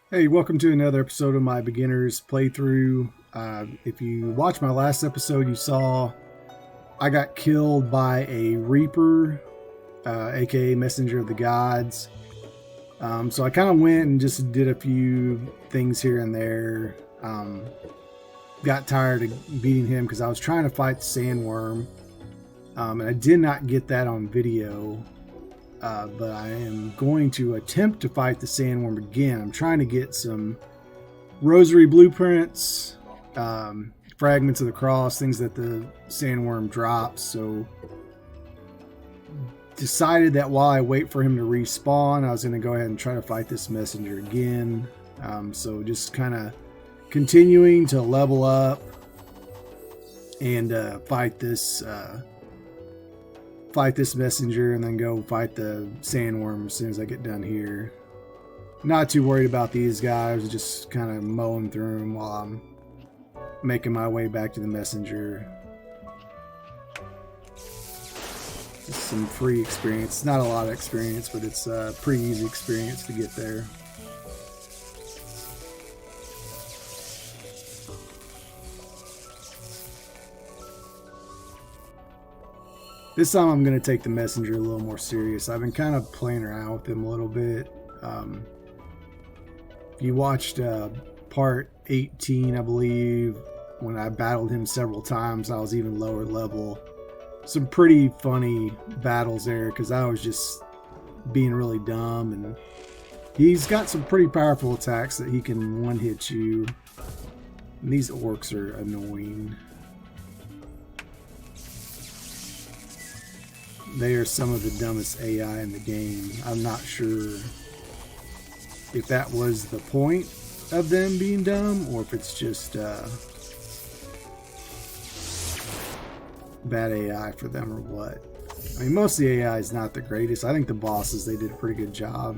Hey, welcome to another episode of my beginner's playthrough. If you watched my last episode, you saw I got killed by a Reaper, aka Messenger of the Gods. So I kind of went and just did a few things here and there. Got tired of beating him because I was trying to fight the Sandworm, and I did not get that on video. But I am going to attempt to fight the Sandworm again. I'm trying to get some rosary blueprints, fragments of the cross, things that the Sandworm drops. So decided that while I wait for him to respawn, I was going to go ahead and try to fight this messenger again. So just kind of continuing to level up and fight this messenger, and then go fight the Sandworm as soon as I get done here. Not too worried about these guys, just kind of mowing through them while I'm making my way back to the messenger. Just some free experience. Not a lot of experience, but it's a pretty easy experience to get there. This time I'm going to take the messenger a little more serious. I've been kind of playing around with him a little bit. If you watched part 18, I believe, when I battled him several times, I was even lower level. Some pretty funny battles there because I was just being really dumb, and he's got some pretty powerful attacks that he can one-hit you. And these orcs are annoying. They are some of the dumbest AI in the game. I'm not sure if that was the point of them being dumb or if it's just bad AI for them or what. I mean, most of the AI is not the greatest. I think the bosses, they did a pretty good job.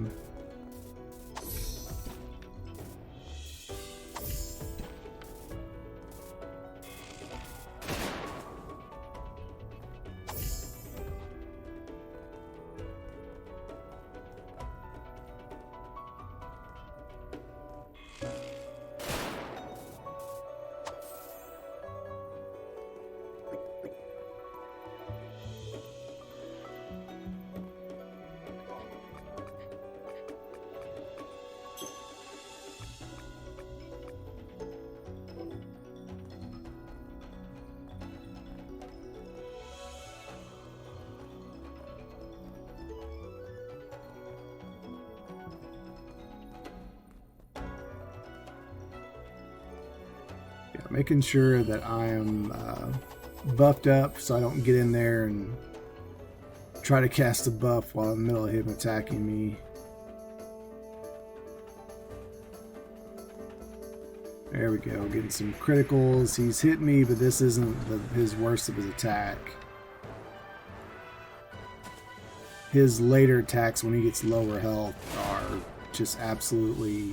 Making sure that I am buffed up so I don't get in there and try to cast a buff while in the middle of him attacking me. There we go, getting some criticals. He's hit me, but this isn't his worst of his attack. His later attacks when he gets lower health are just absolutely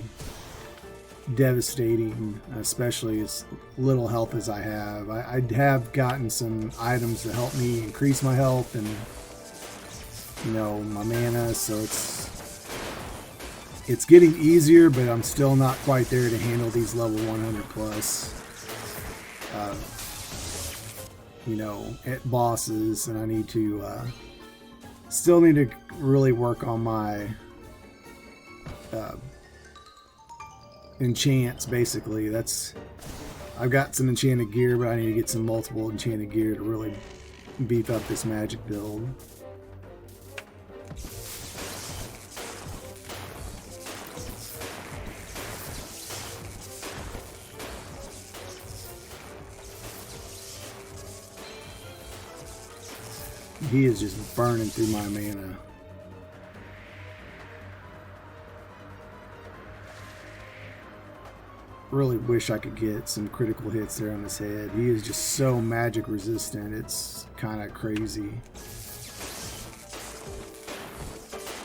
devastating, especially as little health as I have. I have gotten some items to help me increase my health and, you know, my mana, so it's getting easier, but I'm still not quite there to handle these level 100 plus you know, at bosses, and I need to still need to really work on my enchants. Basically, I've got some enchanted gear, but I need to get some multiple enchanted gear to really beef up this magic build. He is just burning through my mana. Really wish I could get some critical hits there on his head. He is just so magic resistant. It's kind of crazy.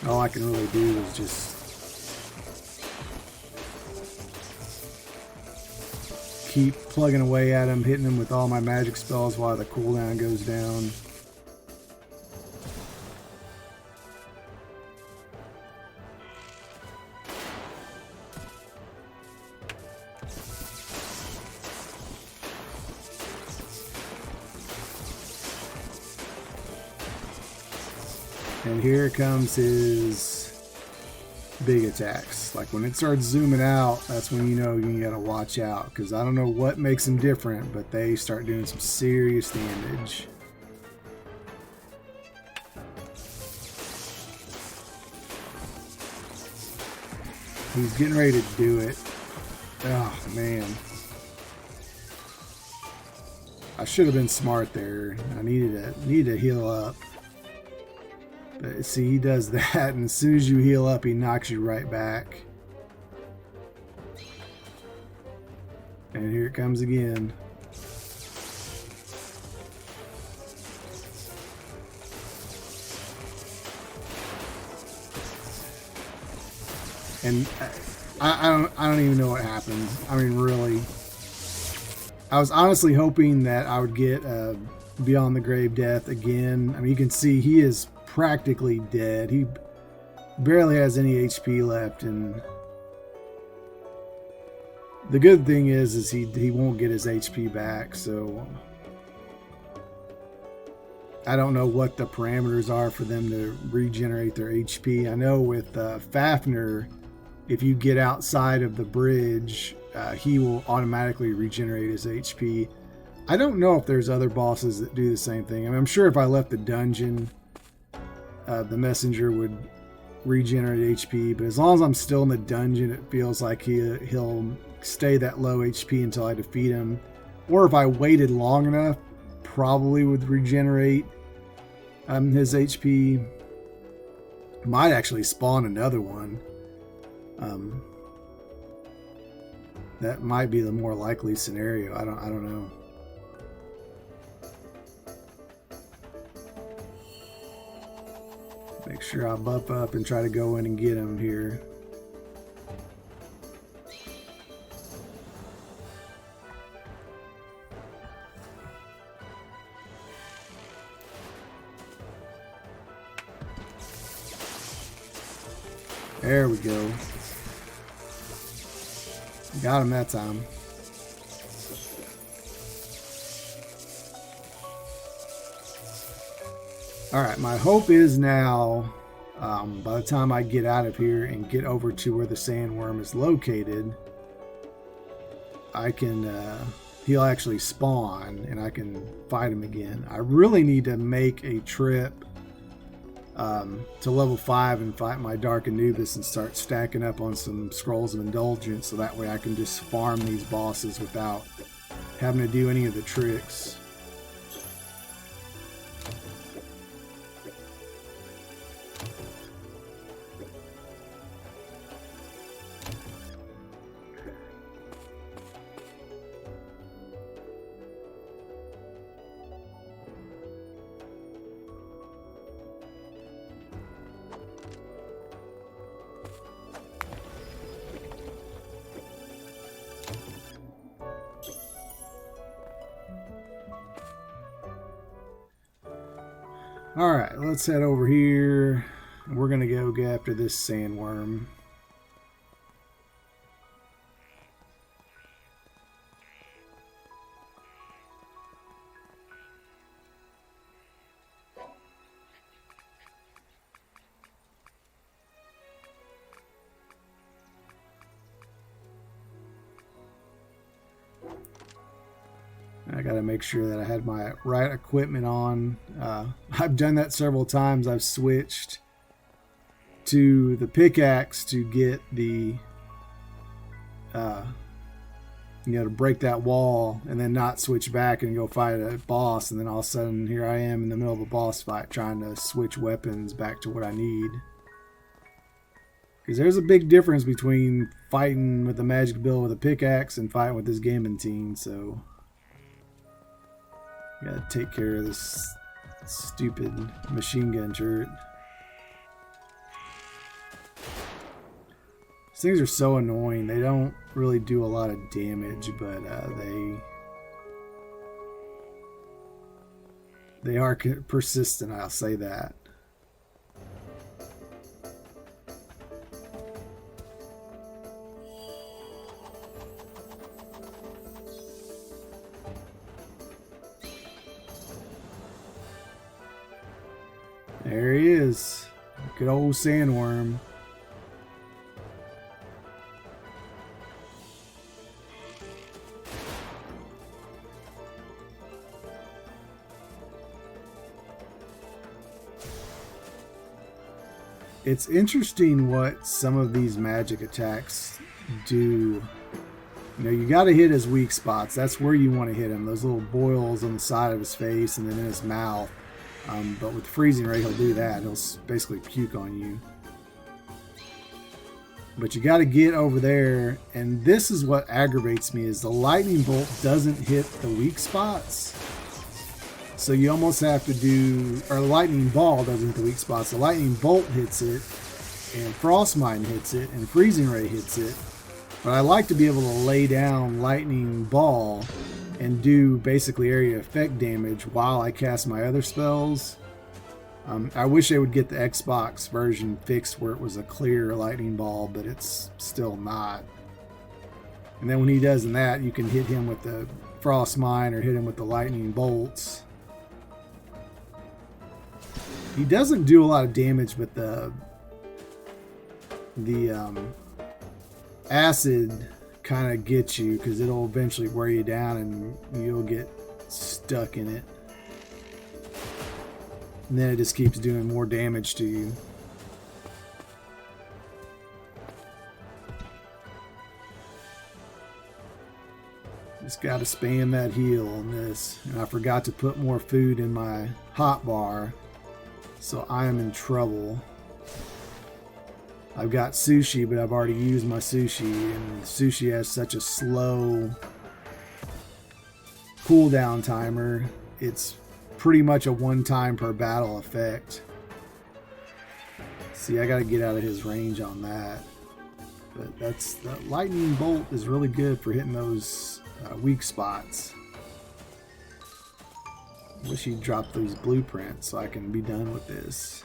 All I can really do is just keep plugging away at him, hitting him with all my magic spells while the cooldown goes down. And here comes his big attacks. Like when it starts zooming out, that's when you know you gotta watch out, because I don't know what makes them different, but they start doing some serious damage. He's getting ready to do it. Oh man, I should have been smart there. I needed to heal up. But see, he does that, and as soon as you heal up, he knocks you right back. And here it comes again. And I don't even know what happened. I mean, really. I was honestly hoping that I would get Beyond the Grave Death again. I mean, you can see he is practically dead. He barely has any HP left, and the good thing is he won't get his HP back, so I don't know what the parameters are for them to regenerate their HP. I know with Fafnir, if you get outside of the bridge, he will automatically regenerate his HP. I don't know if there's other bosses that do the same thing. I mean, I'm sure if I left the dungeon, the messenger would regenerate HP, but as long as I'm still in the dungeon, it feels like he'll stay that low HP until I defeat him. Or if I waited long enough, probably would regenerate his HP. Might actually spawn another one. That might be the more likely scenario. I don't know. Make sure I buff up and try to go in and get him here. There we go. Got him that time. Alright, my hope is now, by the time I get out of here and get over to where the sandworm is located, I can, he'll actually spawn and I can fight him again. I really need to make a trip to level 5 and fight my Dark Anubis and start stacking up on some Scrolls of Indulgence, so that way I can just farm these bosses without having to do any of the tricks. Alright, let's head over here. We're going to go get after this sandworm. I got to make sure that I had my right equipment on. I've done that several times. I've switched to the pickaxe to get the, to break that wall, and then not switch back and go fight a boss. And then all of a sudden, here I am in the middle of a boss fight trying to switch weapons back to what I need. Because there's a big difference between fighting with a magic bill with a pickaxe and fighting with this gaming team, so gotta take care of this stupid machine gun turret. These things are so annoying. They don't really do a lot of damage, but they are persistent, I'll say that. There he is. Good old Sandworm. It's interesting what some of these magic attacks do. You know, you got to hit his weak spots. That's where you want to hit him. Those little boils on the side of his face and then in his mouth. But with freezing ray, he'll do that. He'll basically puke on you. But you got to get over there. And this is what aggravates me, is the lightning bolt doesn't hit the weak spots. So you almost have to do, or the lightning ball doesn't hit the weak spots. The lightning bolt hits it, and frostmine hits it, and freezing ray hits it. But I like to be able to lay down lightning ball and do basically area effect damage while I cast my other spells. I wish they would get the Xbox version fixed where it was a clear lightning ball, but it's still not. And then when he does that, you can hit him with the frostmine or hit him with the lightning bolts. He doesn't do a lot of damage, but the acid kind of gets you because it'll eventually wear you down and you'll get stuck in it. And then it just keeps doing more damage to you. Just got to spam that heal on this. And I forgot to put more food in my hot bar. So I am in trouble. I've got sushi, but I've already used my sushi, and sushi has such a slow cooldown timer. It's pretty much a one-time per battle effect. See, I got to get out of his range on that. But the lightning bolt is really good for hitting those weak spots. Wish he'd drop those blueprints so I can be done with this.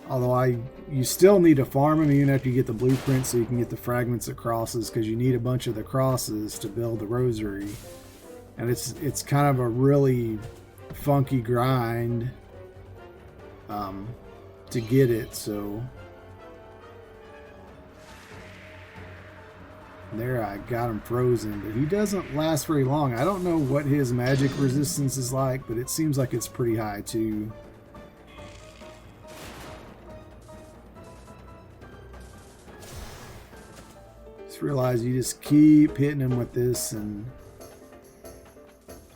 Although you still need to farm them even after you get the blueprints so you can get the fragments of crosses, because you need a bunch of the crosses to build the rosary. And it's kind of a really funky grind to get it, so there, I got him frozen, but he doesn't last very long. I don't know what his magic resistance is like, but it seems like it's pretty high too. Just realize you just keep hitting him with this and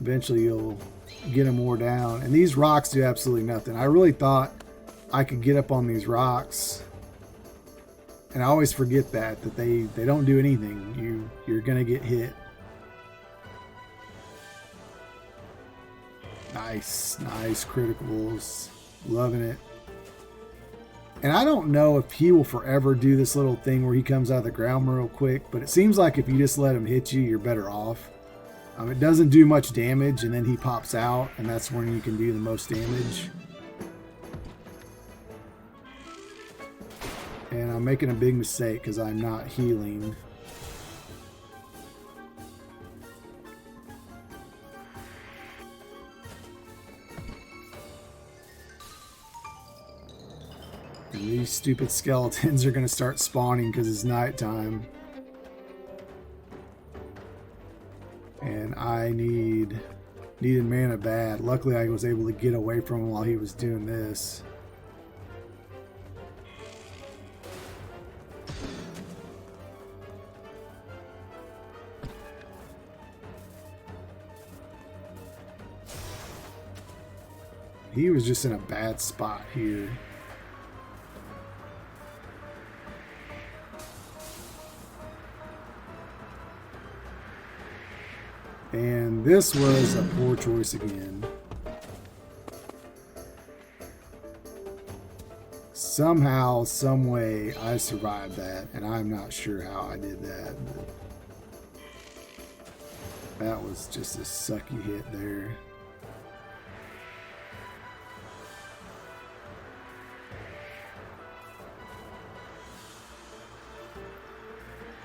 eventually you'll get him more down. And these rocks do absolutely nothing. I really thought I could get up on these rocks, and I always forget that they don't do anything. You're gonna get hit. Nice criticals. Loving it. And I don't know if he will forever do this little thing where he comes out of the ground real quick, but it seems like if you just let him hit you, you're better off. It doesn't do much damage, and then he pops out, and that's when you can do the most damage. And I'm making a big mistake because I'm not healing. And these stupid skeletons are going to start spawning because it's nighttime. And I needed mana bad. Luckily I was able to get away from him while he was doing this. He was just in a bad spot here. And this was a poor choice again. Somehow, some way, I survived that, and I'm not sure how I did that. But that was just a sucky hit there.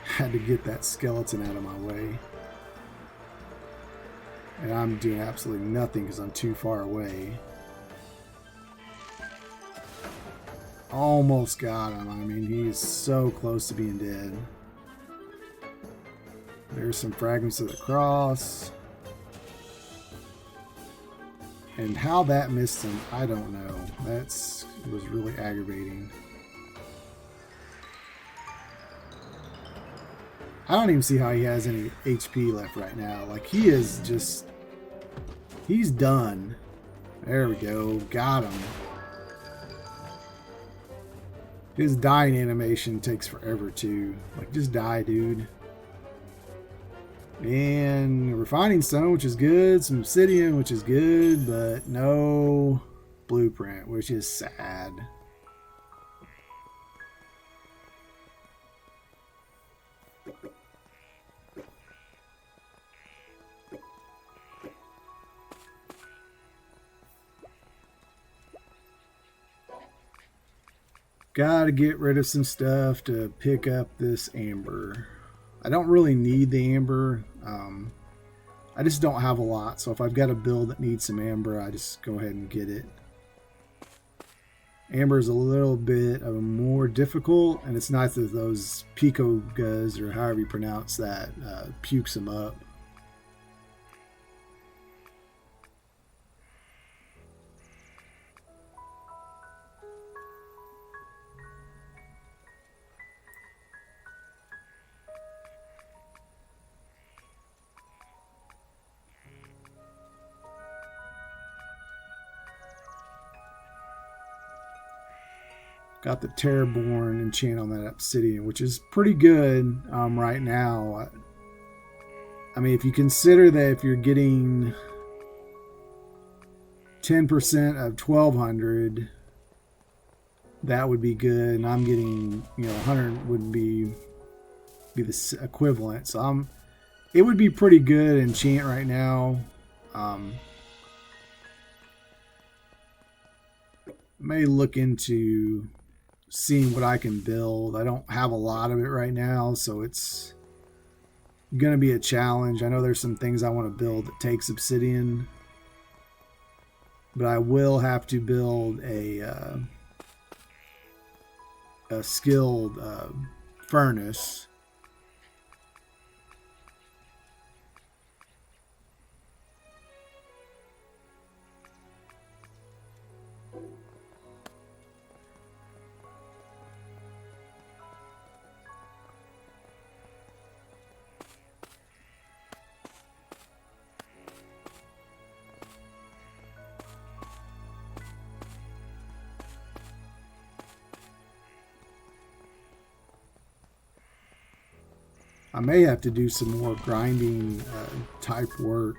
Had to get that skeleton out of my way. And I'm doing absolutely nothing because I'm too far away. Almost got him. I mean, he's so close to being dead. There's some fragments of the cross. And how that missed him, I don't know. Was really aggravating. I don't even see how he has any HP left right now. Like, he is just... He's done. There we go. Got him. His dying animation takes forever too. Like, just die, dude. And refining stone, which is good. Some obsidian, which is good. But no blueprint, which is sad. Gotta get rid of some stuff to pick up this amber. I don't really need the amber. I just don't have a lot. So if I've got a build that needs some amber, I just go ahead and get it. Amber is a little bit of a more difficult, and it's nice that those pico guzz, or however you pronounce that, pukes them up. Got the Terraborn enchant on that obsidian, which is pretty good right now. I mean, if you consider that if you're getting 10% of 1200, that would be good. And I'm getting, 100 would be the equivalent. So it would be pretty good enchant right now. May look into seeing what I can build. I don't have a lot of it right now, so it's gonna be a challenge. I know there's some things I want to build that takes obsidian, but I will have to build a skilled furnace. I may have to do some more grinding type work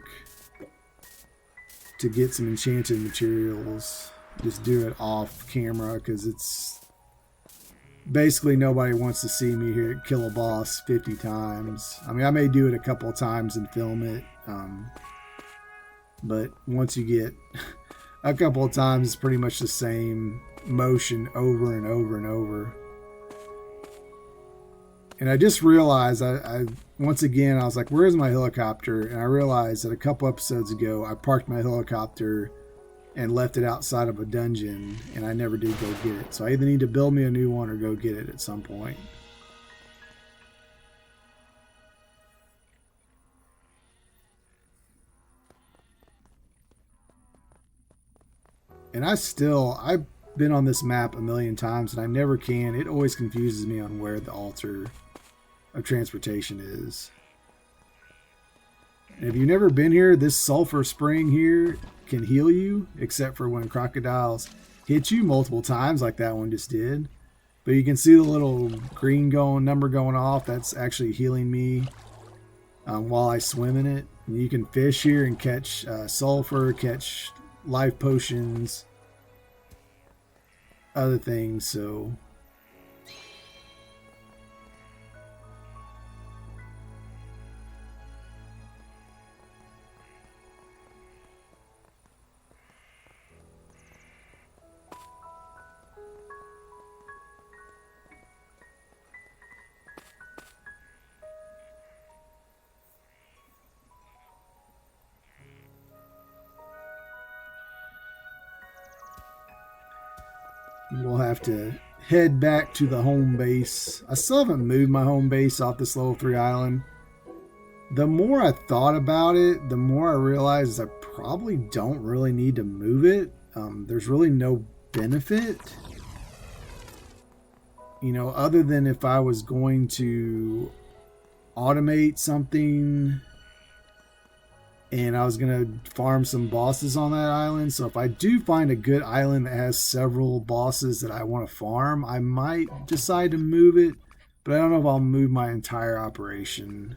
to get some enchanted materials. Just do it off camera, because it's basically nobody wants to see me here kill a boss 50 times. I mean, I may do it a couple of times and film it, but once you get a couple of times, it's pretty much the same motion over and over and over. And I just realized, once again, I was like, where's my helicopter? And I realized that a couple episodes ago, I parked my helicopter and left it outside of a dungeon, and I never did go get it. So I either need to build me a new one or go get it at some point. And I've been on this map a million times, and I never can. It always confuses me on where the altar of transportation is. And if you've never been here, this sulfur spring here can heal you, except for when crocodiles hit you multiple times like that one just did. But you can see the little green number going off. That's actually healing me while I swim in it. And you can fish here and catch sulfur, catch life potions, other things. So we'll have to head back to the home base. I still haven't moved my home base off this level 3 island. The more I thought about it, the more I realized I probably don't really need to move it. There's really no benefit, you know, other than if I was going to automate something and I was going to farm some bosses on that island. So if I do find a good island that has several bosses that I want to farm, I might decide to move it, but I don't know if I'll move my entire operation.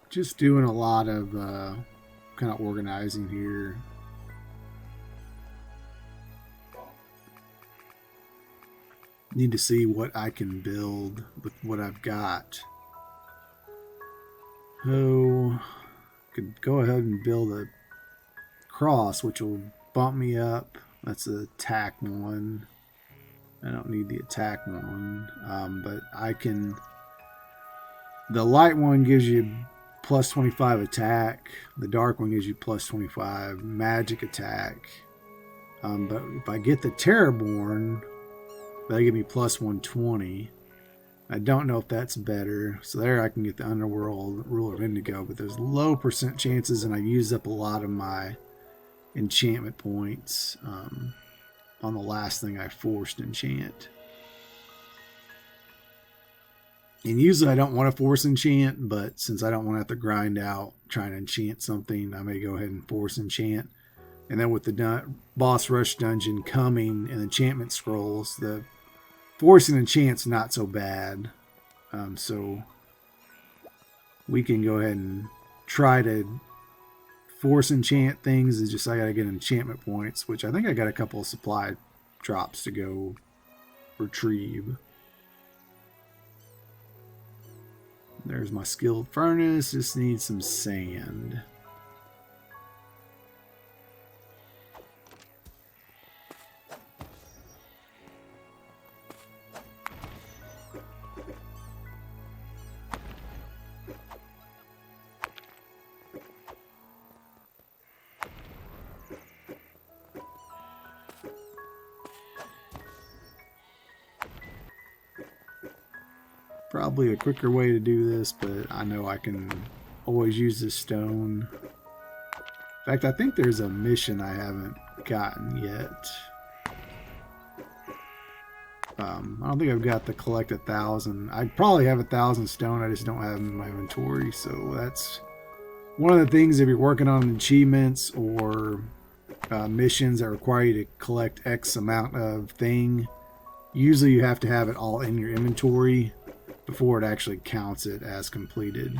Just doing a lot of kind of organizing here. Need to see what I can build with what I've got. So, could go ahead and build a cross, which will bump me up. That's the attack one. I don't need the attack one, but I can. The light one gives you plus 25 attack. The dark one gives you plus 25 magic attack. But if I get the Terrorborn, they give me plus 120. I don't know if that's better. So there I can get the Underworld Ruler of Indigo, but there's low percent chances, and I used up a lot of my enchantment points on the last thing I forced enchant. And usually I don't want to force enchant, but since I don't want to have to grind out trying to enchant something, I may go ahead and force enchant. And then with the boss rush dungeon coming and enchantment scrolls, the forcing enchant's not so bad. So we can go ahead and try to force enchant things. It's just I got to get enchantment points, which I think I got a couple of supply drops to go retrieve. There's my skilled furnace. Just need some sand. Probably a quicker way to do this, but I know I can always use this stone. In fact, I think there's a mission I haven't gotten yet. I don't think I've got to collect 1,000. I probably have 1,000 stone. I just don't have them in my inventory. So that's one of the things if you're working on achievements or missions that require you to collect X amount of thing. Usually you have to have it all in your inventory before it actually counts it as completed.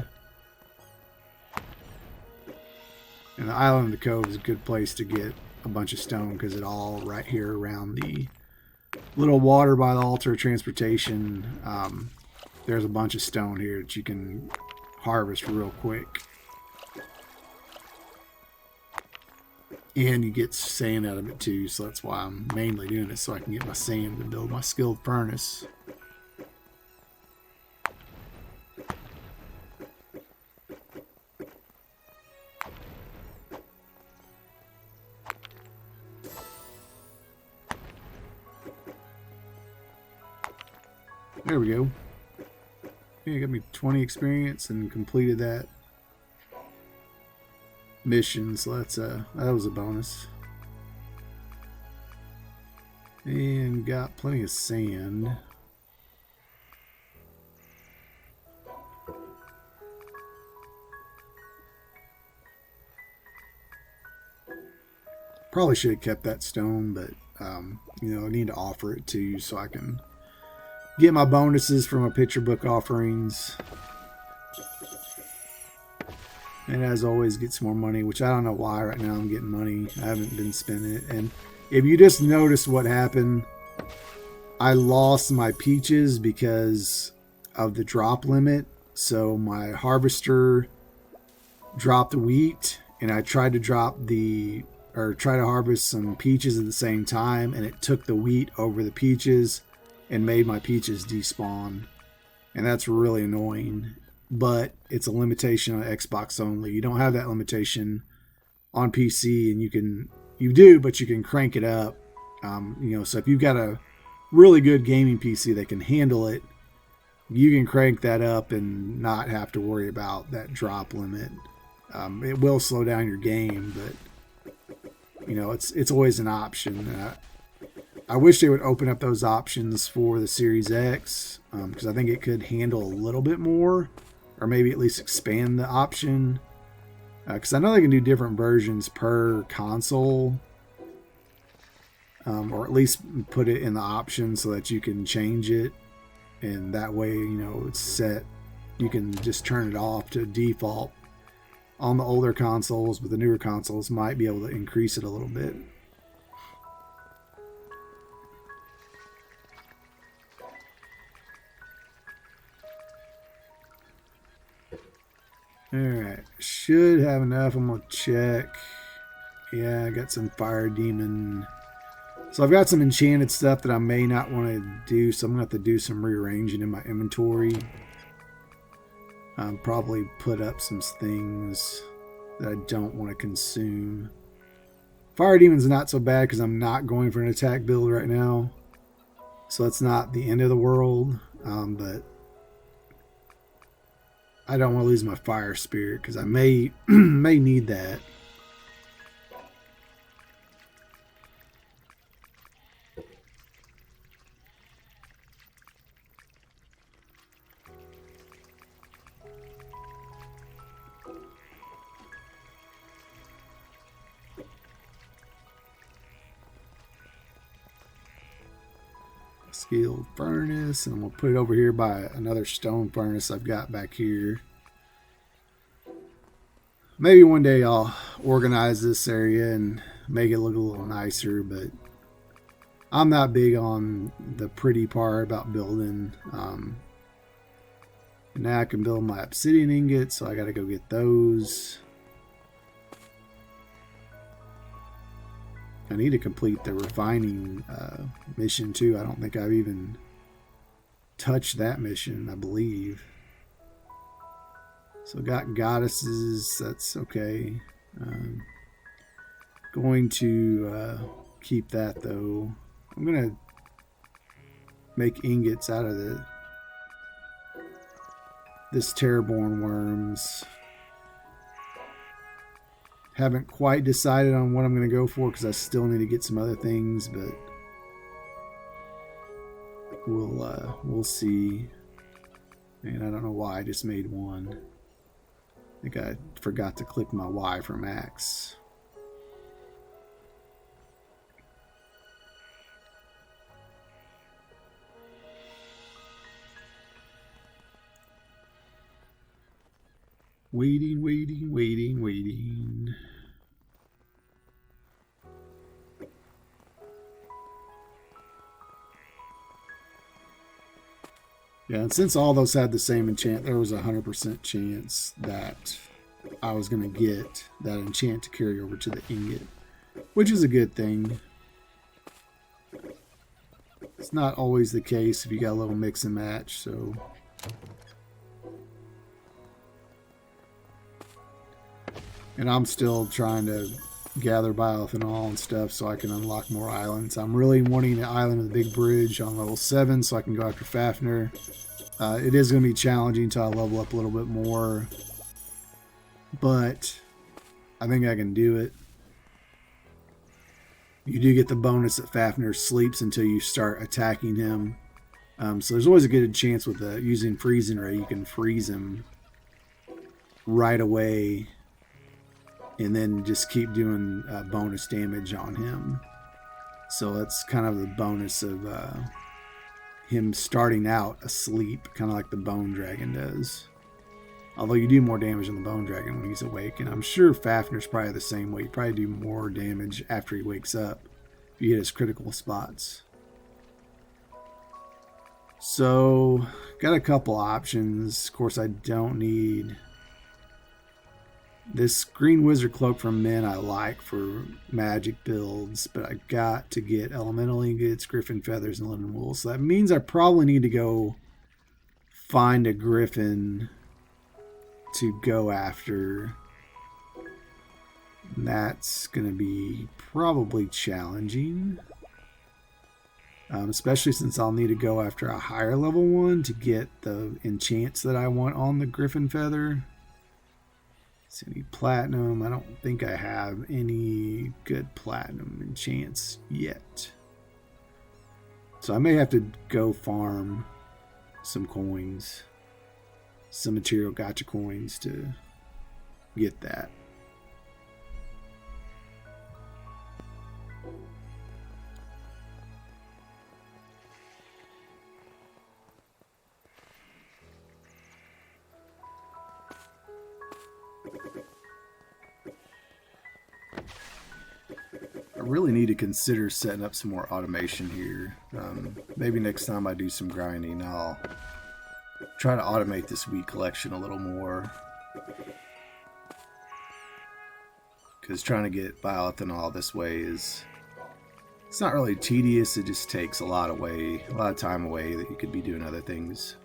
And the Island of the Cove is a good place to get a bunch of stone because it's all right here around the little water by the altar of transportation. There's a bunch of stone here that you can harvest real quick. And you get sand out of it too, so that's why I'm mainly doing it, so I can get my sand to build my skilled furnace. There we go. Yeah, got me 20 experience and completed that mission, so that's that was a bonus. And got plenty of sand. Probably should have kept that stone, but you know, I need to offer it to you so I can get my bonuses from my picture book offerings. And as always, get some more money, which I don't know why right now I'm getting money. I haven't been spending it. And if you just notice what happened, I lost my peaches because of the drop limit. So my harvester dropped the wheat, and I tried to try to harvest some peaches at the same time, and it took the wheat over the peaches and made my peaches despawn. And that's really annoying. But it's a limitation on Xbox only. You don't have that limitation on PC, and you do, but you can crank it up. So if you've got a really good gaming PC that can handle it, you can crank that up and not have to worry about that drop limit. It will slow down your game, but it's always an option. I wish they would open up those options for the Series X, because I think it could handle a little bit more, or maybe at least expand the option. Because I know they can do different versions per console, or at least put it in the option so that you can change it, and that way it's set. You can just turn it off to default on the older consoles, but the newer consoles might be able to increase it a little bit. Alright, should have enough. I'm going to check. Yeah, I got some fire demon. So I've got some enchanted stuff that I may not want to do, so I'm going to have to do some rearranging in my inventory. Probably put up some things that I don't want to consume. Fire demon's not so bad because I'm not going for an attack build right now. So it's not the end of the world, but I don't want to lose my fire spirit because I may need that. Skilled furnace, and we'll put it over here by another stone furnace I've got back here. Maybe one day I'll organize this area and make it look a little nicer, but I'm not big on the pretty part about building. Now I can build my obsidian ingots, so I gotta go get those. I need to complete the refining mission too. I don't think I've even touched that mission, I believe. So got goddesses, that's okay. Going to keep that though. I'm gonna make ingots out of this terraborn worms. Haven't quite decided on what I'm going to go for because I still need to get some other things, but we'll see. And I don't know why I just made one. I think I forgot to click my Y for max. Waiting. Yeah, and since all those had the same enchant, there was a 100% chance that I was going to get that enchant to carry over to the ingot, which is a good thing. It's not always the case if you got a little mix and match, so... And I'm still trying to gather bioethanol and stuff so I can unlock more islands. I'm really wanting the island of the big bridge on level 7 so I can go after Fafnir. It is going to be challenging until I level up a little bit more, but I think I can do it. You do get the bonus that Fafnir sleeps until you start attacking him. So there's always a good chance with using freezing ray, you can freeze him right away and then just keep doing bonus damage on him. So that's kind of the bonus of him starting out asleep, kind of like the Bone Dragon does. Although you do more damage on the Bone Dragon when he's awake, and I'm sure Fafnir's probably the same way. You probably do more damage after he wakes up, if you hit his critical spots. So, got a couple options. Of course, I don't need this green wizard cloak from Min. I like for magic builds, but I got to get elemental ingots, griffin feathers, and linen wool. So that means I probably need to go find a griffin to go after. And that's going to be probably challenging. Especially since I'll need to go after a higher level one to get the enchants that I want on the griffin feather. So any platinum. I don't think I have any good platinum enchants yet. So I may have to go farm some coins, some material gacha coins to get that. I really need to consider setting up some more automation here. Maybe next time I do some grinding, I'll try to automate this wheat collection a little more. Because trying to get bioethanol this way it's not really tedious, it just takes a lot of time away that you could be doing other things.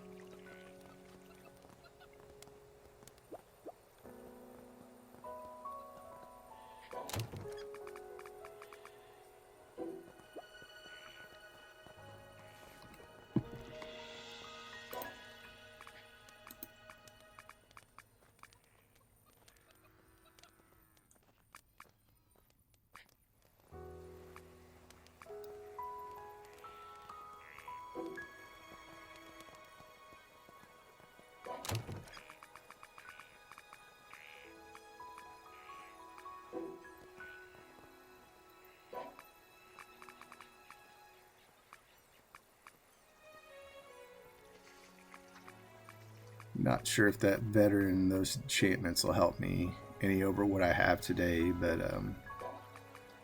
Not sure if that veteran, those enchantments will help me any over what I have today, but I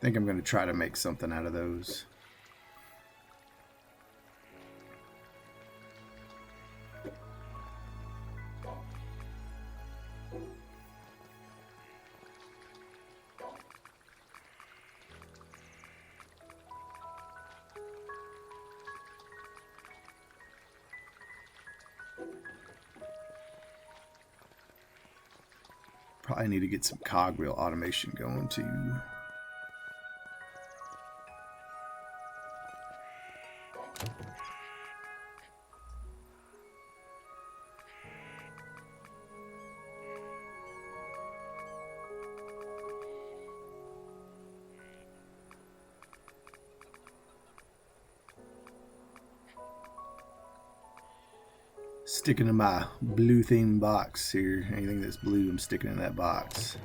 think I'm going to try to make something out of those. Probably need to get some cogwheel automation going too. Sticking in my blue theme box here. Anything that's blue, I'm sticking in that box.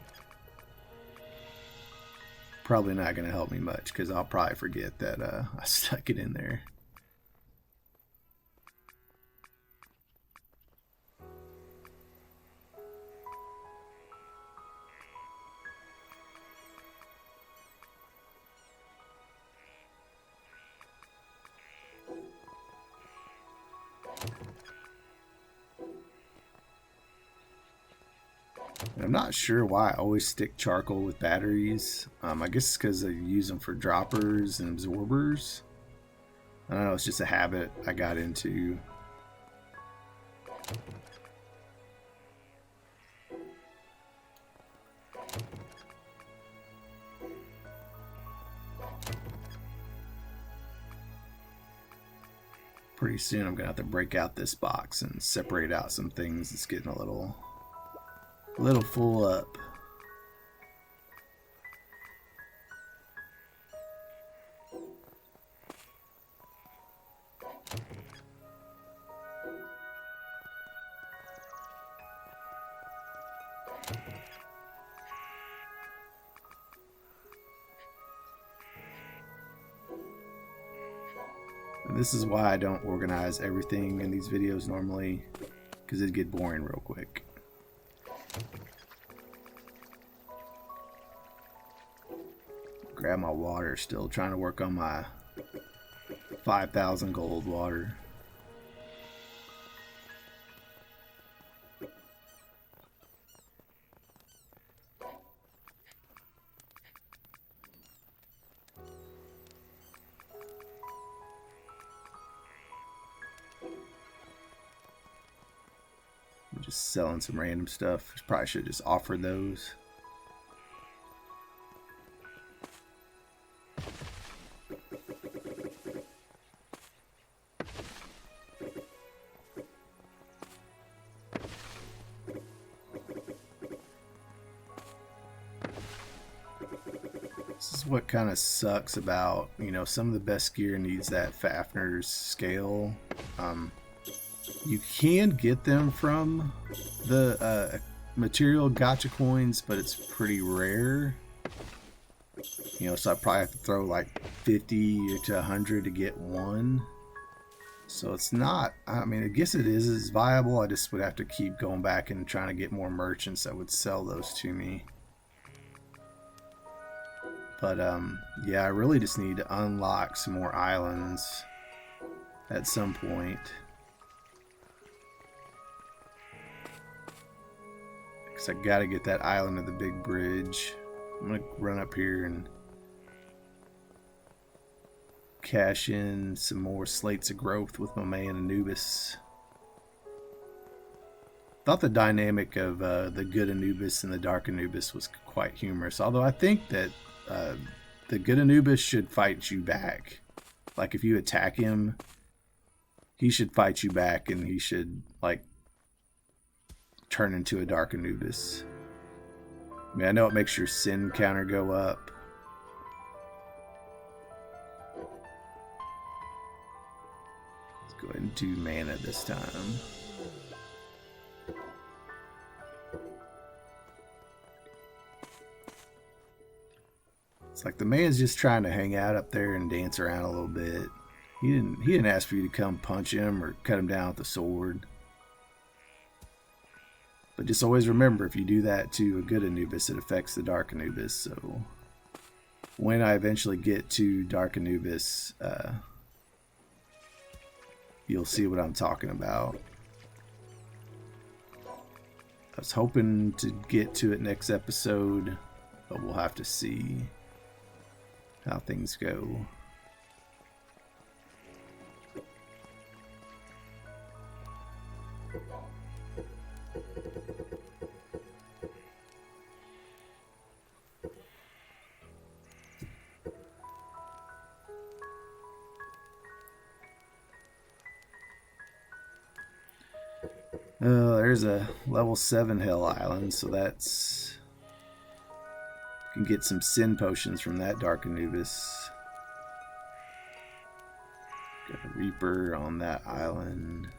Probably not going to help me much because I'll probably forget that I stuck it in there. I'm not sure why I always stick charcoal with batteries. I guess it's because I use them for droppers and absorbers. I don't know, it's just a habit I got into. Pretty soon I'm gonna have to break out this box and separate out some things. It's getting a little full up. And this is why I don't organize everything in these videos normally, because it'd get boring real quick. Grab my water still. Trying to work on my 5,000 gold water. I'm just selling some random stuff. Probably should have just offered those. This is what kind of sucks about, you know, some of the best gear needs that Fafner's scale. You can get them from the material gacha coins, but it's pretty rare. You know, so I probably have to throw like 50 to 100 to get one. So it's not, I mean, I guess it is viable. I just would have to keep going back and trying to get more merchants that would sell those to me. But yeah, I really just need to unlock some more islands at some point. Because I gotta get that island of the big bridge. I'm gonna run up here and cash in some more slates of growth with my man Anubis. Thought the dynamic of the good Anubis and the dark Anubis was quite humorous. Although I think that the good Anubis should fight you back. Like if you attack him, he should fight you back, and he should like turn into a dark Anubis. I mean, I know it makes your sin counter go up. Let's go ahead and do mana this time. It's like the man's just trying to hang out up there and dance around a little bit. He didn't ask for you to come punch him or cut him down with a sword. But just always remember, if you do that to a good Anubis, it affects the dark Anubis. So when I eventually get to dark Anubis, you'll see what I'm talking about. I was hoping to get to it next episode, but we'll have to see how things go. There's a level 7 Hell Island, so that's... can get some sin potions from that dark Anubis. Got a Reaper on that island.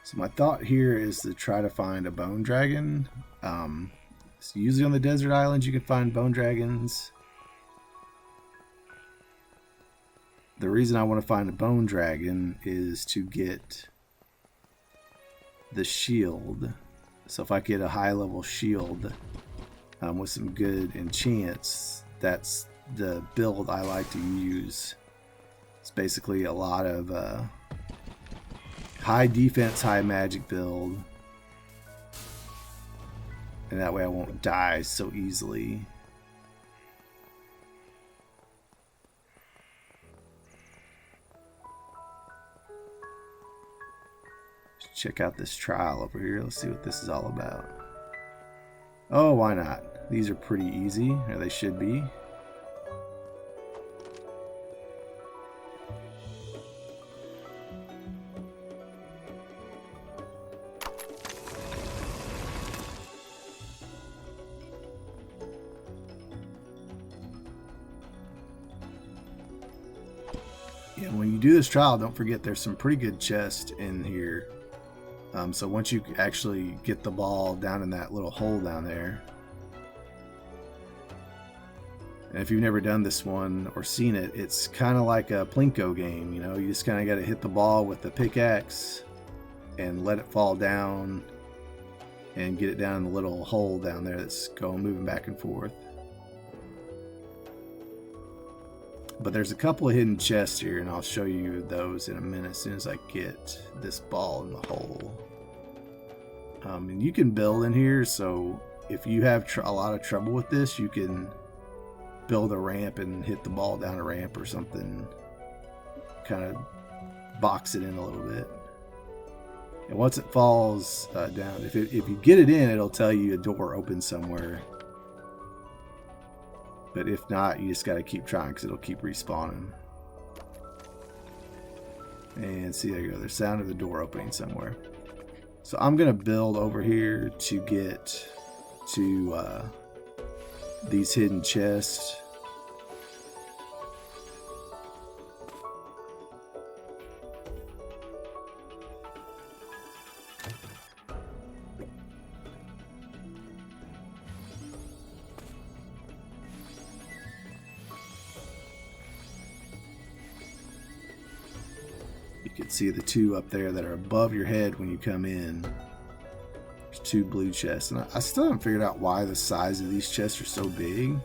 So my thought here is to try to find a bone dragon. So usually on the desert islands you can find bone dragons. The reason I want to find a bone dragon is to get the shield. So if I get a high level shield with some good enchants, that's the build I like to use. It's basically a lot of high defense, high magic build. And that way I won't die so easily. Let's check out this trial over here. Let's see what this is all about. Oh, why not? These are pretty easy, or they should be. And when you do this trial, don't forget there's some pretty good chests in here. So once you actually get the ball down in that little hole down there, and if you've never done this one or seen it, it's kind of like a Plinko game. You know, you just kind of got to hit the ball with the pickaxe and let it fall down and get it down in the little hole down there that's moving back and forth. But there's a couple of hidden chests here, and I'll show you those in a minute as soon as I get this ball in the hole. And you can build in here, so if you have a lot of trouble with this, you can build a ramp and hit the ball down a ramp or something. Kind of box it in a little bit. And once it falls down, if you get it in, it'll tell you a door opens somewhere. But if not, you just got to keep trying because it'll keep respawning. And see, there you go. There's sound of the door opening somewhere. So I'm going to build over here to get to these hidden chests. You can see the two up there that are above your head when you come in. There's two blue chests, and I still haven't figured out why the size of these chests are so big.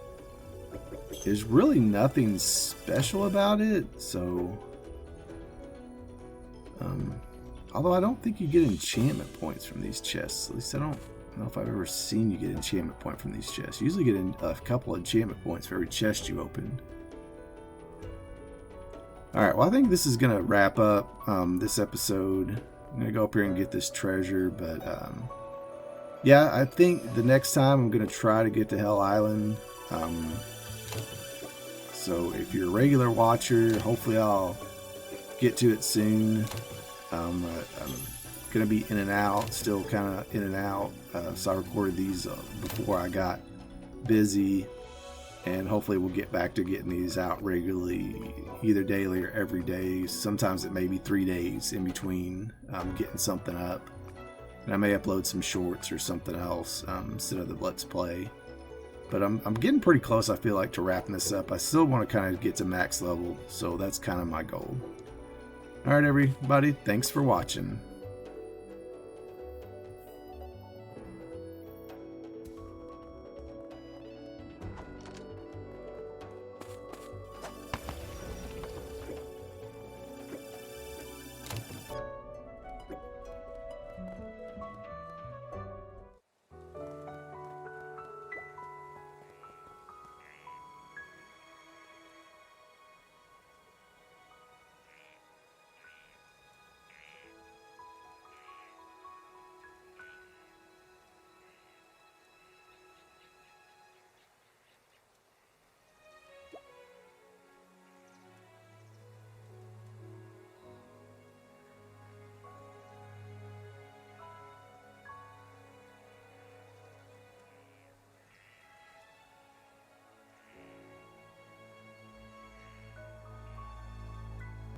There's really nothing special about it, so although I don't think you get enchantment points from these chests. At least I don't know if I've ever seen you get enchantment point from these chests. You usually get a couple of enchantment points for every chest you open. Alright, well I think this is going to wrap up this episode. I'm going to go up here and get this treasure, but yeah, I think the next time I'm going to try to get to Hell Island. So if you're a regular watcher, hopefully I'll get to it soon. I'm going to be in and out, still kind of in and out. So I recorded these before I got busy. And hopefully we'll get back to getting these out regularly, either daily or every day. Sometimes it may be 3 days in between getting something up. And I may upload some shorts or something else instead of the Let's Play. But I'm getting pretty close, I feel like, to wrapping this up. I still want to kind of get to max level, so that's kind of my goal. Alright everybody, thanks for watching.